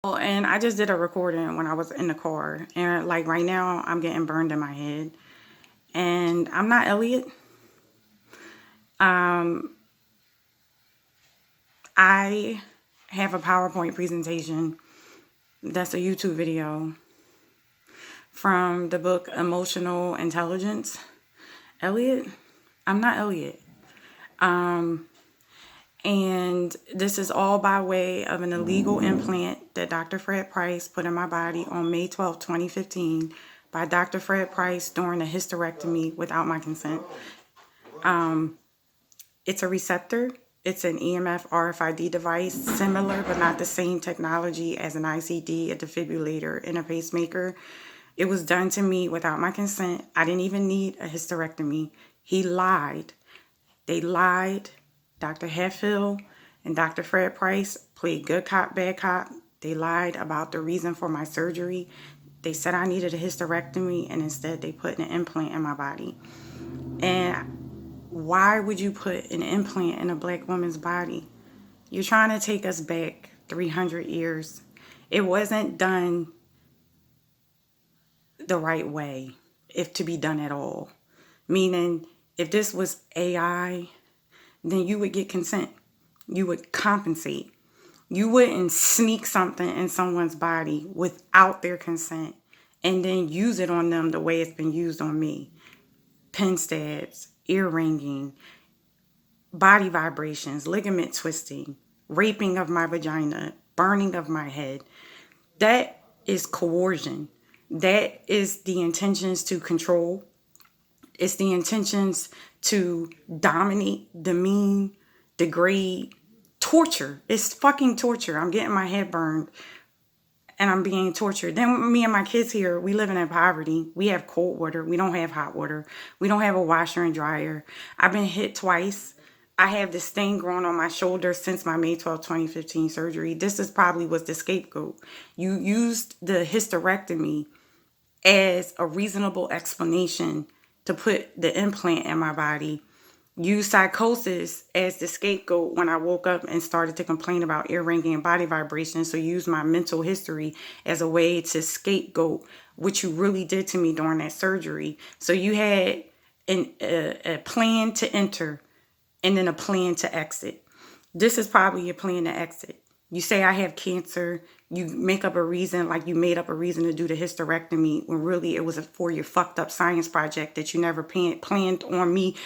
Well, and I just did a recording when I was in the car, and like right now, I'm getting burned in my head, and I'm not Elliot. Um, I have a PowerPoint presentation that's a YouTube video from the book Emotional Intelligence. Elliot, I'm not Elliot. And this is all by way of an illegal implant that Dr. Fred Price put in my body on May 12th, 2015 by Dr. Fred Price during a hysterectomy without my consent. It's a receptor. It's an EMF RFID device, similar but not the same technology as an ICD, a defibrillator, and a pacemaker. It was done to me without my consent. I didn't even need a hysterectomy. He lied. They lied. Dr. Hatfield and Dr. Fred Price played good cop, bad cop. They lied about the reason for my surgery. They said I needed a hysterectomy, and instead they put an implant in my body. And why would you put an implant in a black woman's body? You're trying to take us back 300 years. It wasn't done the right way, if to be done at all. Meaning, if this was AI, then you would get consent. You would compensate. You wouldn't sneak something in someone's body without their consent and then use it on them the way it's been used on me. Pin stabs, ear ringing, body vibrations, ligament twisting, raping of my vagina, burning of my head. That is coercion. That is the intentions to control. It's the intentions to dominate, demean, degrade, torture. It's fucking torture. I'm getting my head burned and I'm being tortured. Then me and my kids here, we living in poverty. We have cold water. We don't have hot water. We don't have a washer and dryer. I've been hit twice. I have this thing growing on my shoulder since my May 12th, 2015 surgery. This is probably was the scapegoat. You used the hysterectomy as a reasonable explanation to put the implant in my body. Use psychosis as the scapegoat when I woke up and started to complain about ear ringing and body vibrations. So use my mental history as a way to scapegoat what you really did to me during that surgery. So you had a plan to enter and then a plan to exit. This is probably your plan to exit. You say I have cancer. You make up a reason, like you made up a reason to do the hysterectomy when really it was for your fucked up science project that you never planned on me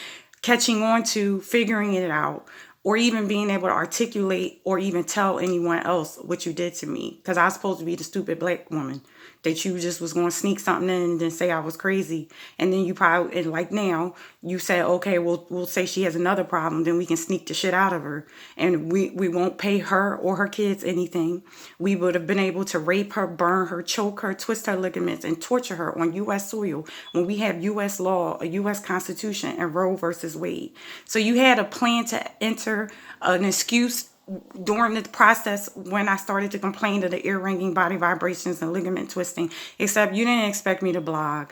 catching on to, figuring it out, or even being able to articulate or even tell anyone else what you did to me. Because I was supposed to be the stupid black woman that you just was going to sneak something in and then say I was crazy. And then you probably, and like now, you say, okay, we'll say she has another problem, then we can sneak the shit out of her. And we won't pay her or her kids anything. We would have been able to rape her, burn her, choke her, twist her ligaments, and torture her on U.S. soil when we have U.S. law, a U.S. Constitution, and Roe versus Wade. So you had a plan to enter an excuse during the process when I started to complain of the ear ringing, body vibrations, and ligament twisting, except you didn't expect me to blog.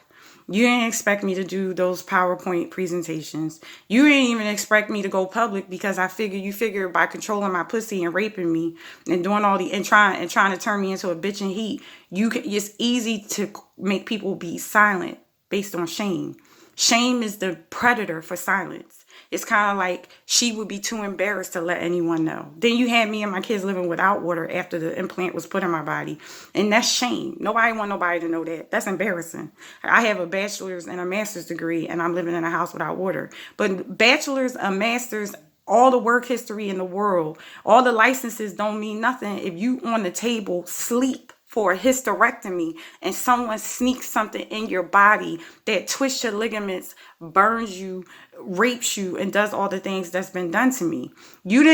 You didn't expect me to do those PowerPoint presentations. You didn't even expect me to go public because you figure by controlling my pussy and raping me and doing all and trying to turn me into a bitch in heat, it's easy to make people be silent based on shame. Shame is the predator for silence. It's kind of like she would be too embarrassed to let anyone know. Then you had me and my kids living without water after the implant was put in my body. And that's shame. Nobody want nobody to know that. That's embarrassing. I have a bachelor's and a master's degree and I'm living in a house without water. But bachelor's, a master's, all the work history in the world, all the licenses don't mean nothing if you on the table sleep for a hysterectomy and someone sneaks something in your body that twists your ligaments, burns you, rapes you, and does all the things that's been done to me. You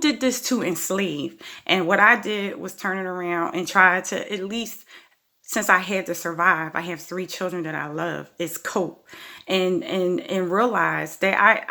did this to enslave. And what I did was turn it around and try to, at least since I had to survive, I have 3 children that I love, is cope and realize that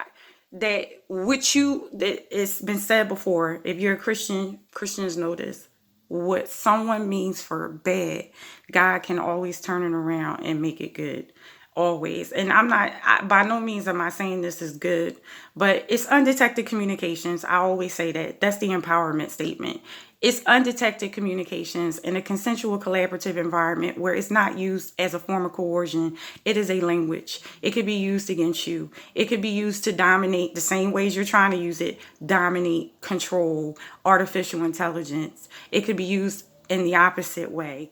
that it's been said before. If you're a Christian, Christians know this. What someone means for bad, God can always turn it around and make it good. always. And by no means am I saying this is good, but it's undetected communications. I always say that. That's the empowerment statement. It's undetected communications in a consensual collaborative environment where it's not used as a form of coercion. It is a language. It could be used against you. It could be used to dominate the same ways you're trying to use it, dominate, control, artificial intelligence. It could be used in the opposite way.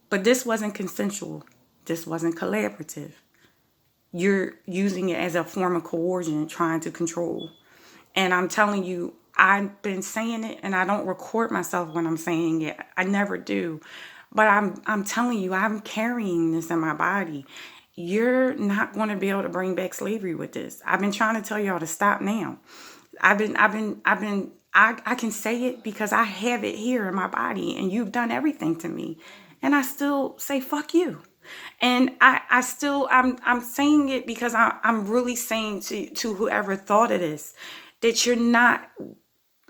But this wasn't consensual. This wasn't collaborative. You're using it as a form of coercion, trying to control. And I'm telling you, I've been saying it, and I don't record myself when I'm saying it. I never do. But I'm telling you, I'm carrying this in my body. You're not going to be able to bring back slavery with this. I've been trying to tell y'all to stop now. I can say it because I have it here in my body, and you've done everything to me. And I still say, fuck you. And I'm saying it because I'm really saying to whoever thought of this, that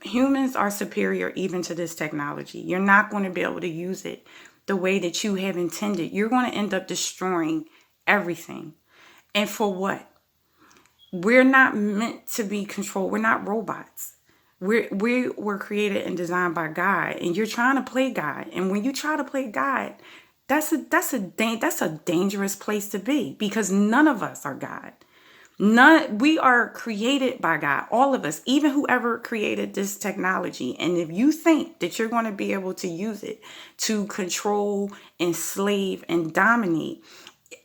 humans are superior even to this technology. You're not going to be able to use it the way that you have intended. You're going to end up destroying everything. And for what? We're not meant to be controlled. We're not robots. We were created and designed by God, and you're trying to play God. And when you try to play God, that's a dangerous place to be, because none of us are God. We are created by God, all of us, even whoever created this technology. And if you think that you're going to be able to use it to control, enslave, and dominate,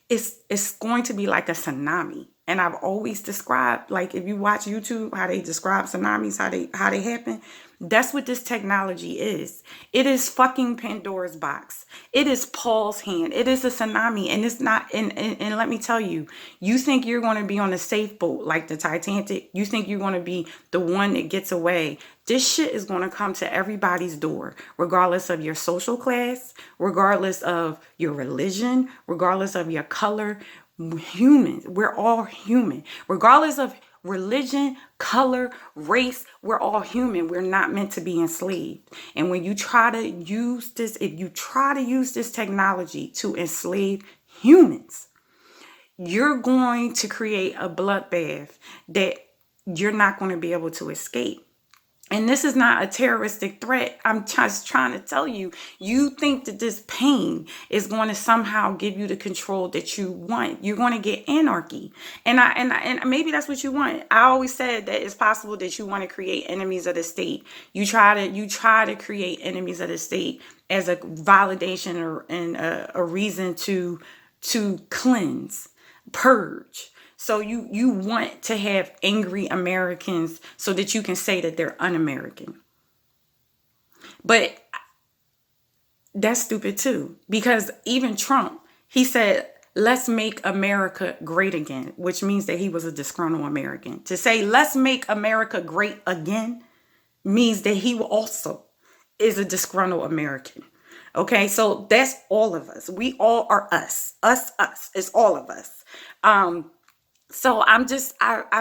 it's going to be like a tsunami. And I've always described, like, if you watch YouTube, how they describe tsunamis, how they happen. That's what this technology is. It is fucking Pandora's box. It is Paul's hand. It is a tsunami. And it's not, and let me tell you, you think you're going to be on a safe boat like the Titanic. You think you're going to be the one that gets away. This shit is going to come to everybody's door, regardless of your social class, regardless of your religion, regardless of your color. Humans, we're all human, regardless of religion, color, race. We're all human. We're not meant to be enslaved. And when you try to use this, if you try to use this technology to enslave humans, you're going to create a bloodbath that you're not going to be able to escape. And this is not a terroristic threat. I'm just trying to tell you, you think that this pain is going to somehow give you the control that you want. You're going to get anarchy. And maybe that's what you want. I always said that it's possible that you want to create enemies of the state. You try to create enemies of the state as a validation and a reason to cleanse, purge. So you want to have angry Americans so that you can say that they're un-American. But that's stupid too, because even Trump, he said, let's make America great again, which means that he was a disgruntled American. To say, let's make America great again means that he also is a disgruntled American. Okay, so that's all of us. We all are us. Us. It's all of us. So I've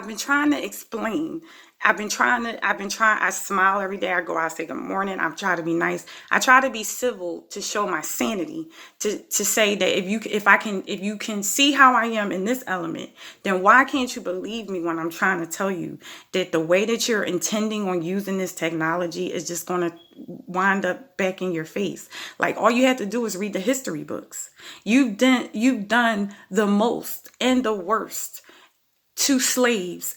been trying to explain. I smile every day. I go out, say good morning. I try to be nice. I try to be civil to show my sanity, to say that if you can see how I am in this element, then why can't you believe me when I'm trying to tell you that the way that you're intending on using this technology is just going to wind up back in your face. Like, all you have to do is read the history books. You've done the most and the worst to slaves,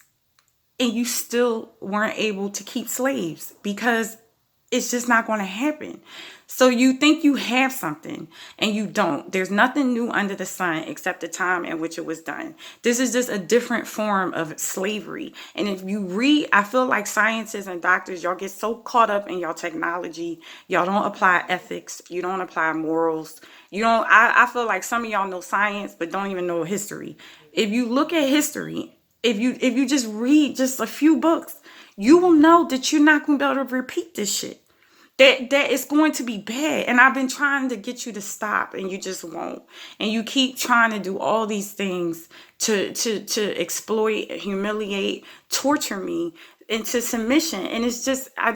and you still weren't able to keep slaves, because it's just not going to happen. So you think you have something, and you don't. There's nothing new under the sun except the time in which it was done. This is just a different form of slavery. And if you read, I feel like scientists and doctors, y'all get so caught up in y'all technology. Y'all don't apply ethics. You don't apply morals. I feel like some of y'all know science, but don't even know history. If you look at history, if you just read just a few books, you will know that you're not going to be able to repeat this shit. That is going to be bad. And I've been trying to get you to stop, and you just won't. And you keep trying to do all these things to exploit, humiliate, torture me, into submission. And it's just, I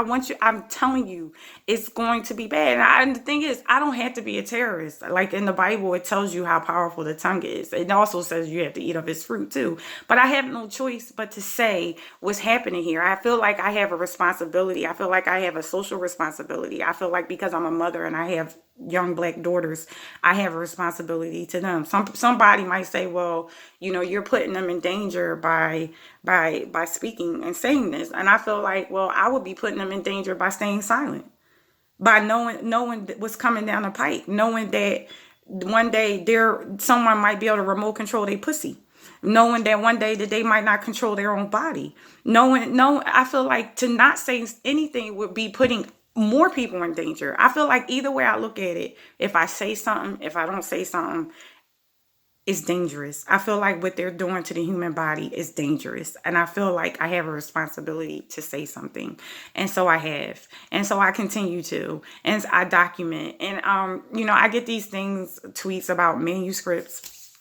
want you, I'm telling you, it's going to be bad. And the thing is, I don't have to be a terrorist. Like in the Bible, it tells you how powerful the tongue is. It also says you have to eat of its fruit too. But I have no choice but to say what's happening here. I feel like I have a responsibility. I feel like I have a social responsibility. I feel like because I'm a mother and I have young black daughters, I have a responsibility to them. Somebody might say, well, you're putting them in danger by speaking and saying this. And I feel like, well, I would be putting them in danger by staying silent, by knowing what's coming down the pike, knowing that one day someone might be able to remote control their pussy, knowing that one day that they might not control their own body, I feel like to not say anything would be putting more people in danger. I feel like either way I look at it, if I say something, if I don't say something, it's dangerous. I feel like what they're doing to the human body is dangerous. And I feel like I have a responsibility to say something. And so I have. And so I continue to. And I document. And, I get these tweets about manuscripts.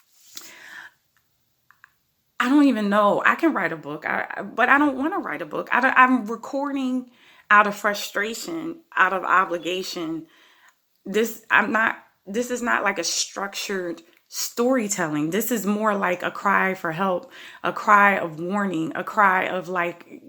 I don't even know. I can write a book, but I don't want to write a book. I'm recording out of frustration, out of obligation. This is not like a structured storytelling. This is more like a cry for help, a cry of warning, a cry of like,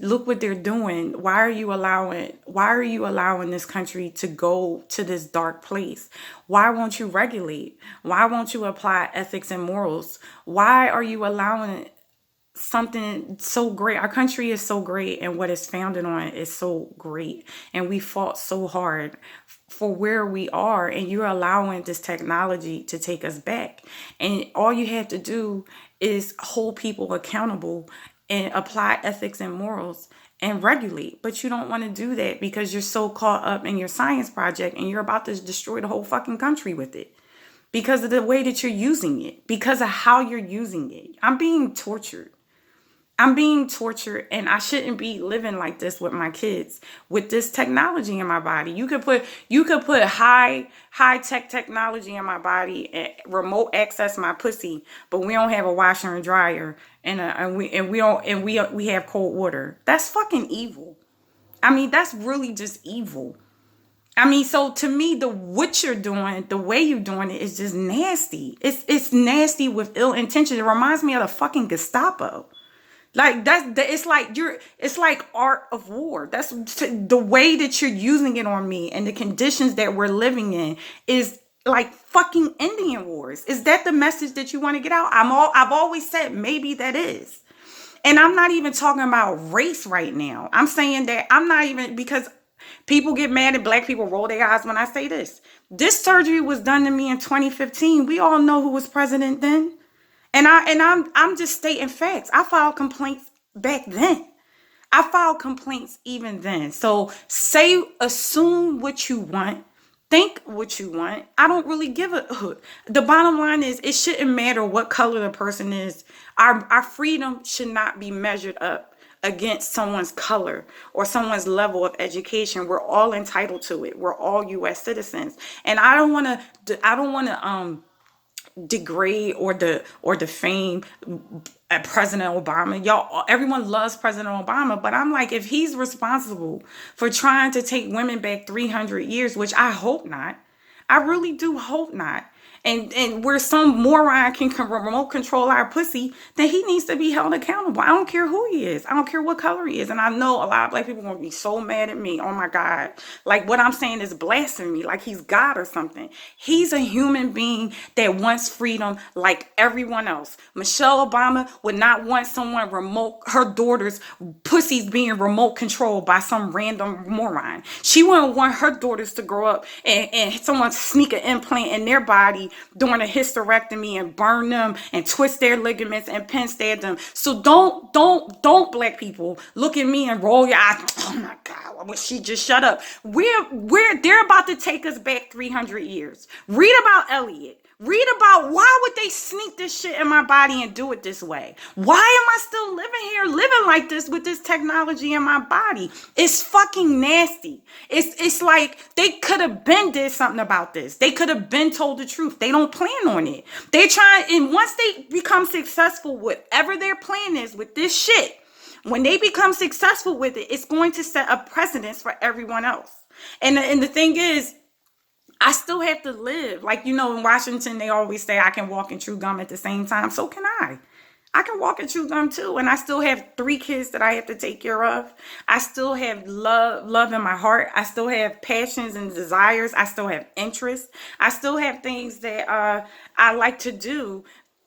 look what they're doing. Why are you allowing this country to go to this dark place? Why won't you regulate? Why won't you apply ethics and morals? Why are you allowing something so great? Our country is so great, and what it's founded on is so great, and we fought so hard for where we are, and you're allowing this technology to take us back. And all you have to do is hold people accountable and apply ethics and morals and regulate. But you don't want to do that because you're so caught up in your science project, and you're about to destroy the whole fucking country with it because of the way that you're using it, because of how you're using it. I'm being tortured, and I shouldn't be living like this with my kids, with this technology in my body. You could put high tech technology in my body and remote access my pussy, but we don't have a washer and dryer, and we have cold water. That's fucking evil. I mean, that's really just evil. I mean, so to me, what you're doing, the way you're doing it is just nasty. It's nasty with ill intention. It reminds me of the fucking Gestapo. Like it's like art of war. That's the way that you're using it on me, and the conditions that we're living in is like fucking Indian wars. Is that the message that you want to get out? I've always said maybe that is. And I'm not even talking about race right now. I'm saying that I'm not even, because people get mad and black people roll their eyes when I say this. This surgery was done to me in 2015. We all know who was president then. And I'm just stating facts. I filed complaints back then. I filed complaints even then. So assume what you want. Think what you want. I don't really give a hoot. The bottom line is, it shouldn't matter what color the person is. Our freedom should not be measured up against someone's color or someone's level of education. We're all entitled to it. We're all U.S. citizens. And I don't want to degrade or defame President Obama. Y'all, everyone loves President Obama, but I'm like, if he's responsible for trying to take women back 300 years, which I hope not, I really do hope not, and where some moron can remote control our pussy, then he needs to be held accountable. I don't care who he is. I don't care what color he is. And I know a lot of black people are going to be so mad at me. Oh my God. Like, what I'm saying is blasphemy, like he's God or something. He's a human being that wants freedom like everyone else. Michelle Obama would not want someone her daughter's pussies being remote controlled by some random moron. She wouldn't want her daughters to grow up and someone sneak an implant in their body doing a hysterectomy and burn them and twist their ligaments and pin stab them. So don't black people look at me and roll your eyes. Oh my God, I wish she just shut up. They're about to take us back 300 years. Read about Elliot. Read about why would they sneak this shit in my body and do it this way? Why am I still living like this with this technology in my body? It's fucking nasty. It's like they could have been did something about this. They could have been told the truth. They don't plan on it. They try, and once they become successful, whatever their plan is with this shit, When they become successful with it, it's going to set a precedence for everyone else. And the thing is, I still have to live. Like, in Washington, they always say I can walk and chew gum at the same time. So can I. I can walk and chew gum too. And I still have 3 kids that I have to take care of. I still have love in my heart. I still have passions and desires. I still have interests. I still have things that I like to do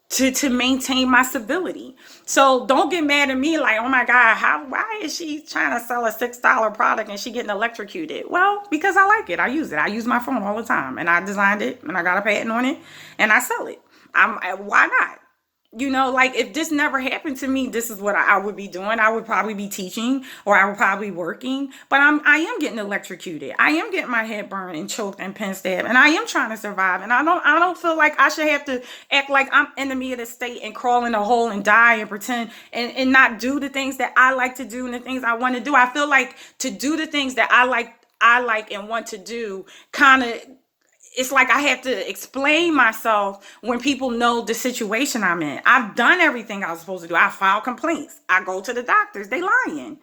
to maintain my stability. So don't get mad at me like, oh my God, why is she trying to sell a $6 product and she getting electrocuted? Well, because I like it. I use it. I use my phone all the time, and I designed it and I got a patent on it and I sell it. Why not? Like if this never happened to me, this is what I would be doing. I would probably be teaching, or I would probably be working, but I am getting electrocuted. I am getting my head burned and choked and pen stabbed, and I am trying to survive. And I don't feel like I should have to act like I'm enemy of the state and crawl in a hole and die and pretend and not do the things that I like to do and the things I want to do. I feel like to do the things that I like and want to do, kind of, it's like I have to explain myself when people know the situation I'm in. I've done everything I was supposed to do. I file complaints. I go to the doctors. They lying.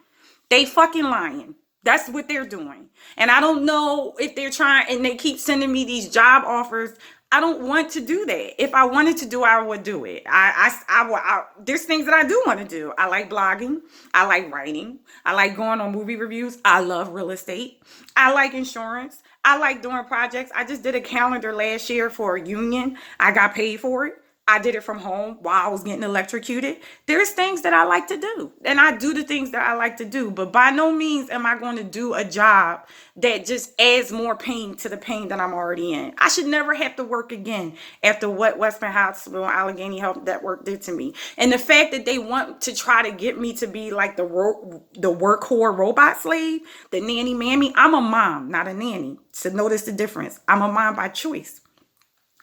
They fucking lying. That's what they're doing. And I don't know if they're trying, and they keep sending me these job offers. I don't want to do that. If I wanted to do, I would do it. There's things that I do want to do. I like blogging. I like writing. I like going on movie reviews. I love real estate. I like insurance. I like doing projects. I just did a calendar last year for a union. I got paid for it. I did it from home while I was getting electrocuted. There's things that I like to do, and I do the things that I like to do, but by no means am I going to do a job that just adds more pain to the pain that I'm already in. I should never have to work again after what Western Hospital and Allegheny Health Network did to me. And the fact that they want to try to get me to be like the work whore robot slave, the nanny mammy. I'm a mom, not a nanny. So notice the difference. I'm a mom by choice.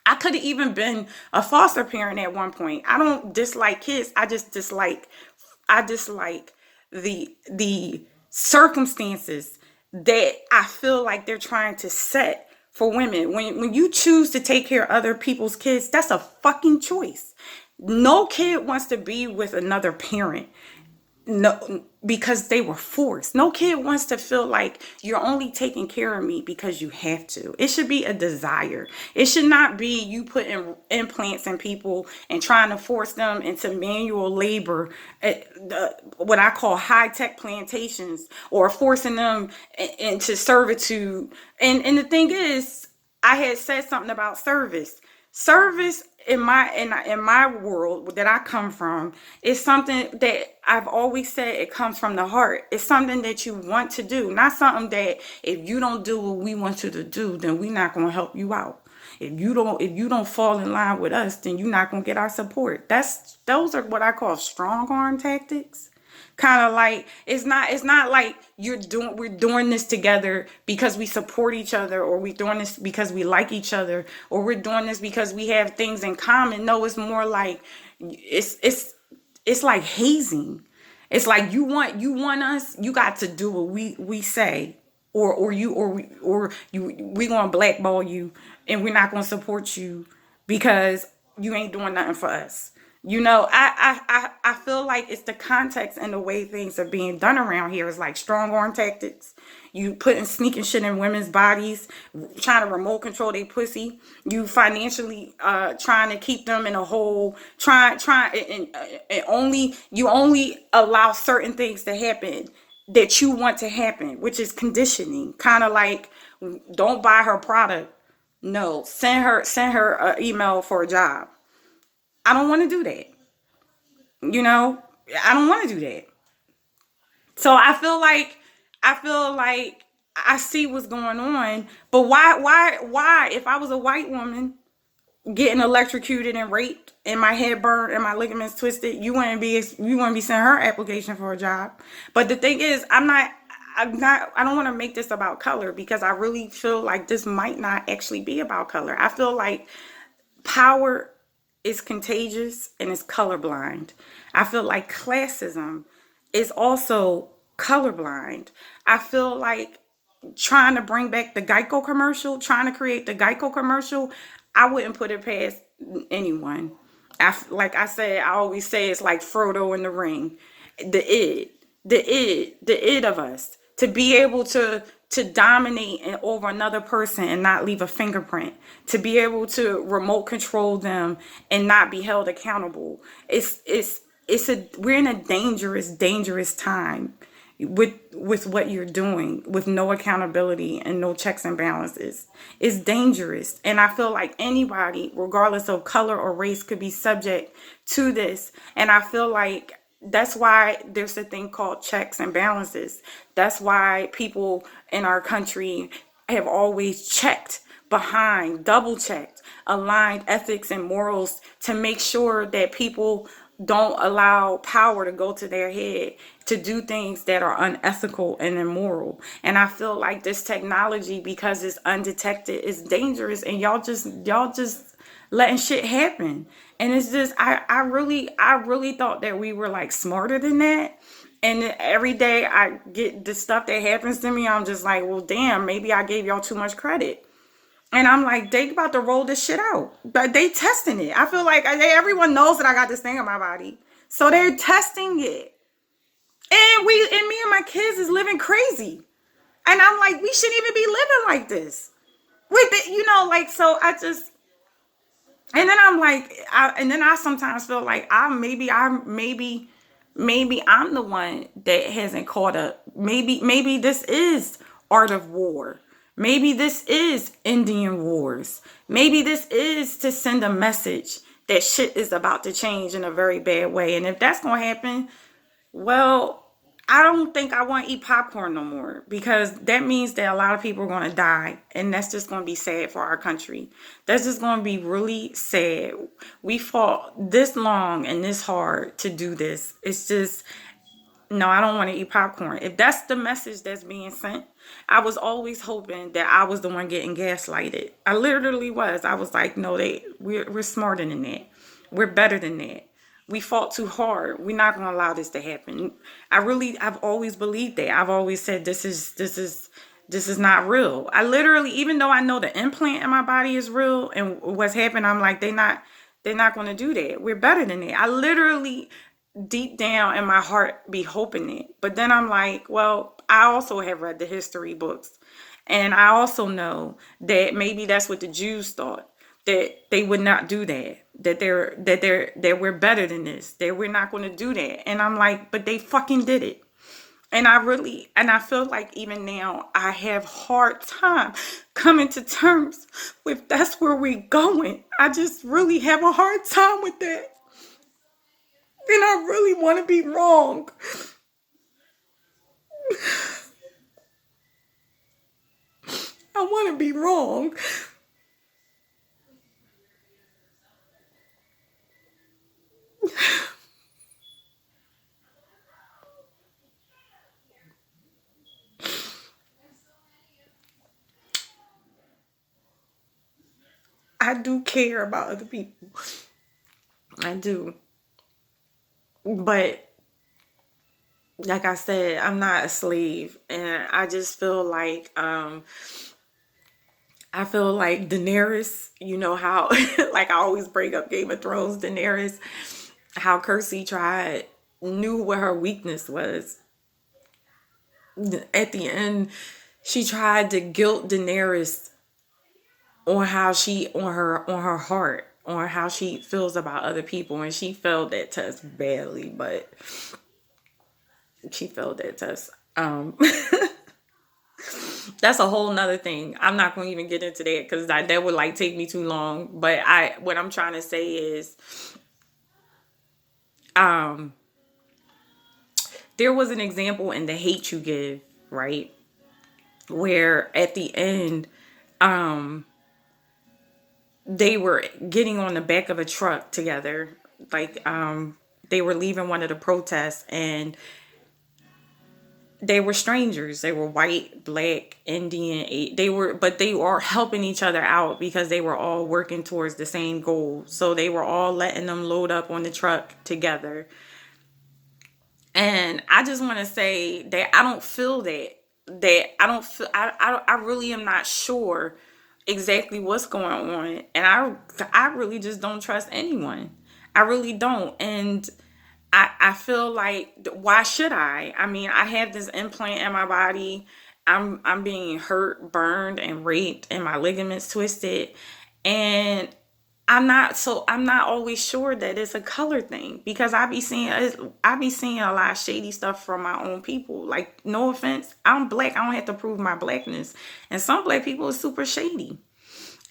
I could have even been a foster parent at one point. I don't dislike kids. I dislike the circumstances that I feel like they're trying to set for women. When you choose to take care of other people's kids, that's a fucking choice. No kid wants to be with another parent. No, because they were forced. No kid wants to feel like you're only taking care of me because you have to. It should be a desire. It should not be you putting implants in people and trying to force them into manual labor, what I call high-tech plantations, or forcing them into servitude. And the thing is, I had said something about service. Service in my world that I come from is something that I've always said, it comes from the heart. It's something that you want to do, not something that if you don't do what we want you to do, then we're not going to help you out. If you don't fall in line with us, then you're not going to get our support. Those are what I call strong arm tactics. Kind of like it's not like we're doing this together because we support each other, or we're doing this because we like each other, or we're doing this because we have things in common. No, it's more like it's like hazing. It's like you want us, you got to do what we say, or we gonna blackball you, and we're not gonna support you because you ain't doing nothing for us. I feel like it's the context and the way things are being done around here is like strong arm tactics. You putting sneaking shit in women's bodies, trying to remote control their pussy. You financially trying to keep them in a hole. You only allow certain things to happen that you want to happen, which is conditioning. Kind of like, don't buy her product. No, send her an email for a job. I don't want to do that. I don't want to do that. So I feel like I see what's going on, but why if I was a white woman getting electrocuted and raped and my head burned and my ligaments twisted, you wouldn't be sending her application for a job. But the thing is, I don't want to make this about color, because I really feel like this might not actually be about color. I feel like power is contagious and is colorblind. I feel like classism is also colorblind. I feel like trying to bring back the Geico commercial, trying to create the Geico commercial, I wouldn't put it past anyone. Like I said, I always say it's like Frodo in the ring. The id. the id of us, to be able to dominate over another person and not leave a fingerprint, to be able to remote control them and not be held accountable. We're in a dangerous time with what you're doing, with no accountability and no checks and balances. It's dangerous, and I feel like anybody, regardless of color or race, could be subject to this. And I feel like that's why there's a thing called checks and balances. That's why people in our country have always checked behind, double checked, aligned ethics and morals to make sure that people don't allow power to go to their head to do things that are unethical and immoral. And I feel like this technology, because it's undetected, is dangerous, and y'all just letting shit happen. And it's just, I really thought that we were like smarter than that. And every day I get the stuff that happens to me, I'm just like, well, damn, maybe I gave y'all too much credit. And I'm like, they about to roll this shit out, but they testing it. I feel like everyone knows that I got this thing in my body, so they're testing it. And me and my kids is living crazy. And I'm like, we shouldn't even be living like this. With it, like, so I just, and then I'm like, I sometimes feel like maybe I'm the one that hasn't caught up. Maybe this is Art of War. Maybe this is Indian Wars. Maybe this is to send a message that shit is about to change in a very bad way. And if that's going to happen, well, I don't think I want to eat popcorn no more, because that means that a lot of people are going to die. And that's just going to be sad for our country. That's just going to be really sad. We fought this long and this hard to do this. It's just, no, I don't want to eat popcorn. If that's the message that's being sent, I was always hoping that I was the one getting gaslighted. I literally was. I was like, no, we're smarter than that. We're better than that. We fought too hard. We're not going to allow this to happen. I've always believed that. I've always said this is not real. I literally, even though I know the implant in my body is real and what's happened, I'm like, they're not going to do that. We're better than that. I literally, deep down in my heart, be hoping it. But then I'm like, well, I also have read the history books, and I also know that maybe that's what the Jews thought, that they would not do that, that we're better than this, that we're not going to do that. And I'm like, but they fucking did it. And I feel like even now I have hard time coming to terms with that's where we're going. I just really have a hard time with that. And I really want to be wrong. I want to be wrong. I do care about other people. I do. But like I said, I'm not a slave. And I just feel like Daenerys, you know how like I always bring up Game of Thrones, Daenerys, how Cersei knew what her weakness was. At the end, she tried to guilt Daenerys on her heart, on how she feels about other people, and she failed that test badly, but she failed that test. That's a whole nother thing. I'm not going to even get into that because that would like take me too long. But what I'm trying to say is, there was an example in The Hate U Give, right? Where at the end, they were getting on the back of a truck together. Like, they were leaving one of the protests, and they were strangers. They were white, black, Indian. They were helping each other out because they were all working towards the same goal. So they were all letting them load up on the truck together. And I just want to say that I don't feel that. I really am not sure exactly what's going on. And I really just don't trust anyone. I really don't. And I feel like, why should I? I mean, I have this implant in my body. I'm being hurt, burned, and raped, and my ligaments twisted, and I'm not always sure that it's a color thing, because I be seeing a lot of shady stuff from my own people. Like, no offense, I'm black. I don't have to prove my blackness, and some black people are super shady.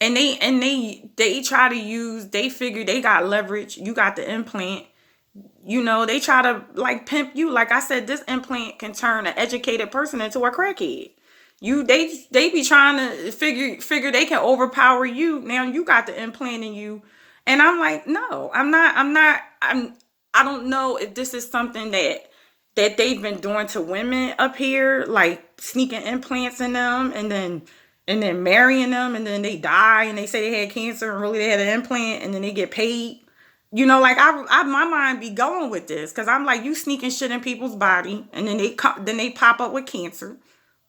And they try to use, they figure they got leverage. You got the implant, they try to like pimp you. Like I said, this implant can turn an educated person into a crackhead. They be trying to figure they can overpower you. Now you got the implant in you. And I'm like, no, I don't know if this is something that they've been doing to women up here, like sneaking implants in them and then marrying them, and then they die and they say they had cancer and really they had an implant, and then they get paid. Like my mind be going with this, because I'm like, you sneaking shit in people's body, and then they pop up with cancer,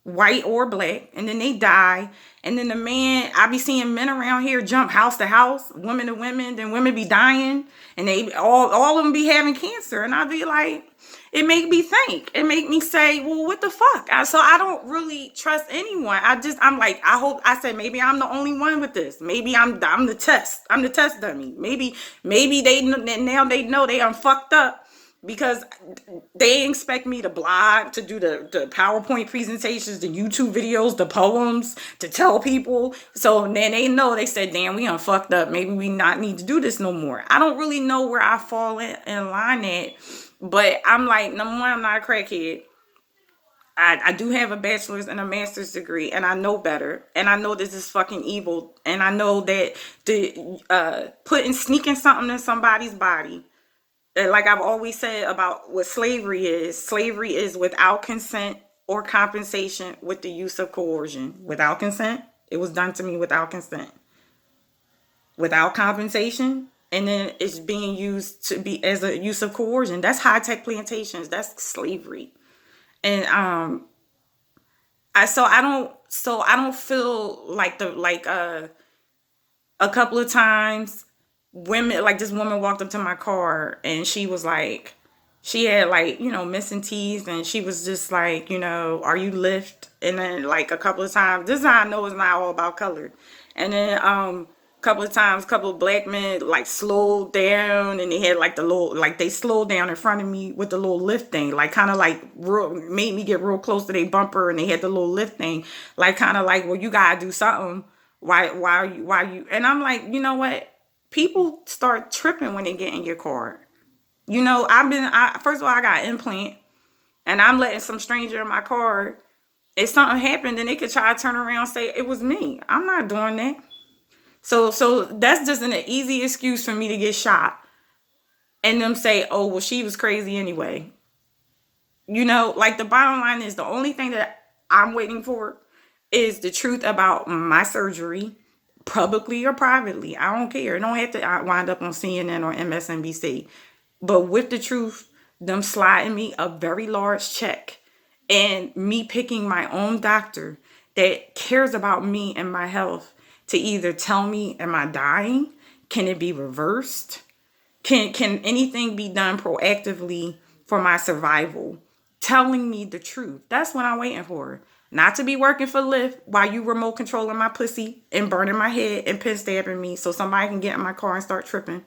white or black, and then they die. And then I be seeing men around here jump house to house, women to women, then women be dying, and they all of them be having cancer. And I be like, it make me think. It make me say, well, what the fuck? So I don't really trust anyone. I'm like, I said, maybe I'm the only one with this. Maybe I'm the test. I'm the test dummy. Maybe now they know they fucked up, because they expect me to blog, to do the PowerPoint presentations, the YouTube videos, the poems, to tell people. So then they know, they said, damn, we fucked up. Maybe we not need to do this no more. I don't really know where I fall in line at. But I'm like, number one, I'm not a crackhead. I do have a bachelor's and a master's degree, and I know better. And I know this is fucking evil. And I know that sneaking something in somebody's body, like I've always said about what slavery is without consent or compensation, with the use of coercion. Without consent, it was done to me without consent. Without compensation, and then it's being used to be as a use of coercion. That's high tech plantations. That's slavery. And I don't feel like a couple of times, women, like this woman walked up to my car, and she was like, she had like, missing teeth, and she was just like, are you Lyft? And then like a couple of times, this is how I know it's not all about color. And then couple of times, couple of black men like slowed down, and they had like the little, like they slowed down in front of me with the little lift thing, like kind of like made me get real close to their bumper, and they had the little lift thing, like kind of like, well, you gotta do something. Why are you? And I'm like, you know what? People start tripping when they get in your car. First of all, I got an implant, and I'm letting some stranger in my car. If something happened, then they could try to turn around and say it was me. I'm not doing that. So that's just an easy excuse for me to get shot, and them say, oh, well, she was crazy anyway. Like the bottom line is, the only thing that I'm waiting for is the truth about my surgery, publicly or privately. I don't care. It don't have to wind up on CNN or MSNBC. But with the truth, them sliding me a very large check, and me picking my own doctor that cares about me and my health, to either tell me, am I dying? Can it be reversed? Can anything be done proactively for my survival? Telling me the truth. That's what I'm waiting for. Not to be working for Lyft while you remote controlling my pussy and burning my head and pin stabbing me so somebody can get in my car and start tripping.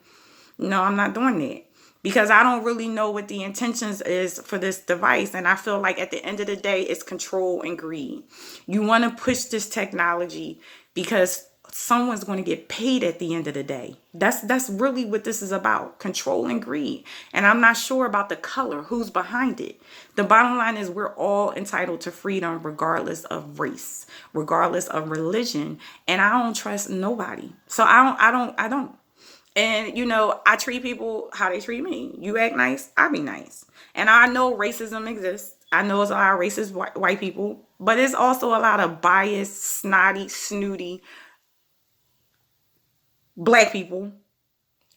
No, I'm not doing that. Because I don't really know what the intentions is for this device. And I feel like at the end of the day, it's control and greed. You want to push this technology because someone's going to get paid at the end of the day. That's really what this is about. Control and greed. And I'm not sure about the color, who's behind it. The bottom line is, we're all entitled to freedom regardless of race, regardless of religion. And I don't trust nobody. So I don't. And, I treat people how they treat me. You act nice, I be nice. And I know racism exists. I know it's a lot of racist white people. But it's also a lot of biased, snotty, snooty black people.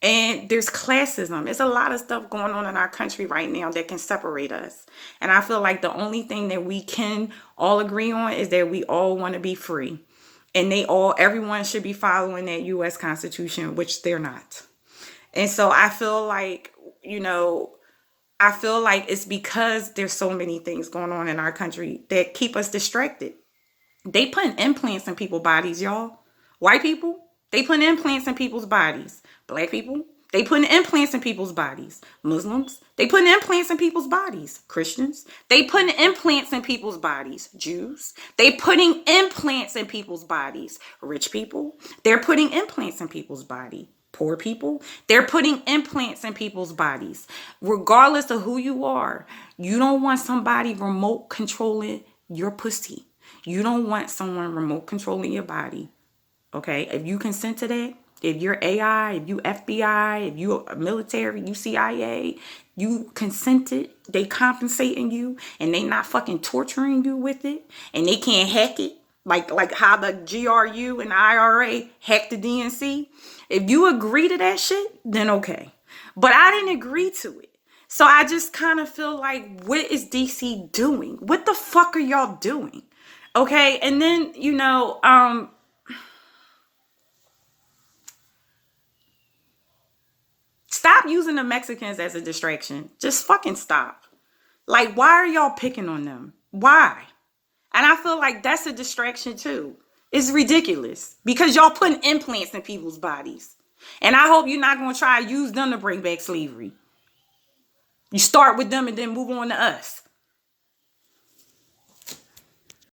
And there's classism. There's a lot of stuff going on in our country right now that can separate us. And I feel like the only thing that we can all agree on is that we all want to be free. And everyone should be following that U.S. Constitution, which they're not. And so I feel like, I feel like it's because there's so many things going on in our country that keep us distracted. They putting implants in people's bodies, y'all. White people, they putting implants in people's bodies. Black people, they putting implants in people's bodies. Muslims, they putting implants in people's bodies. Christians, they putting implants in people's bodies. Jews, they putting implants in people's bodies. Rich people, they're putting implants in people's body. Poor people, they're putting implants in people's bodies. Regardless of who you are, you don't want somebody remote controlling your pussy. You don't want someone remote controlling your body. Okay? If you consent to that, if you're AI, if you FBI, if you military, you CIA, you consented, they compensating you and they not fucking torturing you with it and they can't hack it like how the GRU and the IRA hacked the DNC. If you agree to that shit, then okay. But I didn't agree to it. So I just kind of feel like, what is DC doing? What the fuck are y'all doing? Okay, and then, stop using the Mexicans as a distraction. Just fucking stop. Like, why are y'all picking on them? Why? And I feel like that's a distraction too. It's ridiculous because y'all putting implants in people's bodies. And I hope you're not going to try to use them to bring back slavery. You start with them and then move on to us.